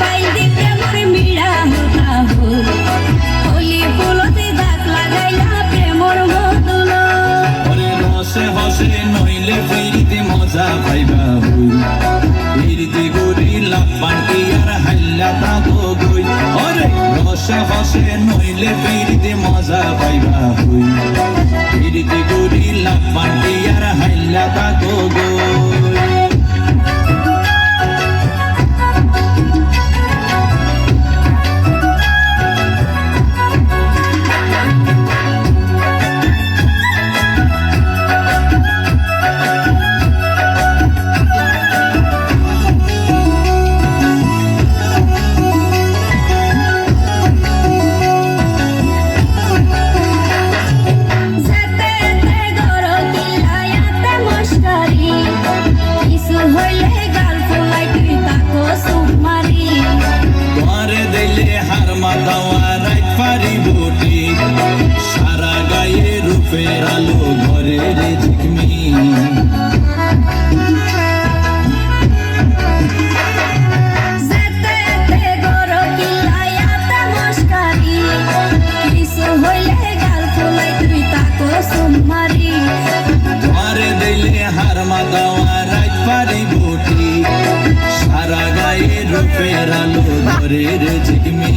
বাইদি প্রেমর মিড়া হতা হল হলি ফুলতে দাগ লাগাইলা প্রেমর মধুল ওরে রসে হসে নইলে ফিরিতে মজা পাইবা হই ফিরিতে গরি লাপান কি আর হাইলা তাগো গই ওরে রসে হসে নইলে ফিরিতে মজা পাইবা হই ফিরিতে গরি লাপান কি আর হাইলা তাগো গই সারা গায়ে রূপের আলো ঘরের ঝিকমি তোমারে দিলে হার মাদাওয়া রাত পারি বুটি সারা গায়ে রূপের আলো ঘরের ঝিকমি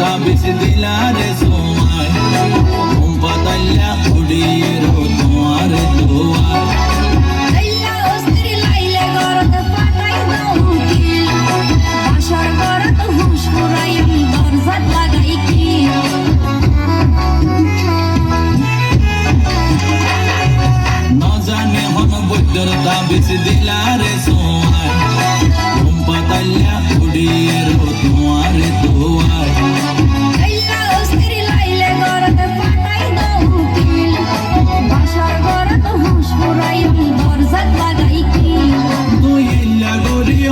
তাবিজ দিলারে সময় ঘুম পাতাইলা উড়িয়ে রো তোমার দোয়ার আইলা অস্ত্রী লাইলে গরত পাতাই দাও কি বাসার গরত হুশ ফুরাই দরজাত লাগাই কি না জানে হন বৈদ্যর তাবিজ দিলারে সময় ঘুম পাতাইলা উড়িয়ে রো তোমার দোয়ার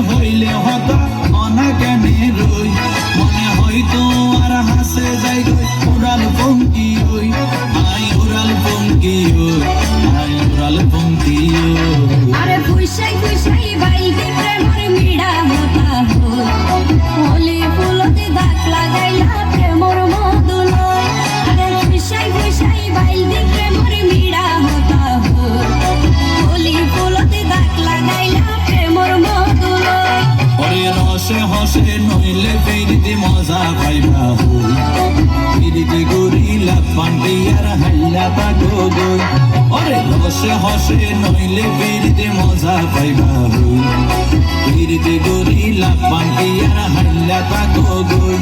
হইলে হতা অনাজ্ঞানে রই মনে হয়তো আর হাসে যাই গই উড়াল পঙ্কি হই আই উড়াল পঙ্কি হই আই উড়াল পঙ্কি আরে খুশাই খুশাই বাইতে প্রেমর মিড়া হতা হল হলি ফুলতে দাগ লাগাইলা প্রেমর মধুল আরে খুশাই খুশাই বাইতে প্রেমর মিড়া হতা হল হলি ফুলতে দাগ লাগাইলা প্রেমর মধুল রসে হসে নইলে ফিরিতে মজা পাইবা হই ফিরিতে গরিলা পান্ডিয়ার হাইলা তাগো গই ওরে রসে হসে নইলে ফিরিতে মজা পাইবা হই ফিরিতে গরিলা পান্ডিয়ার হাইলা তাগো গই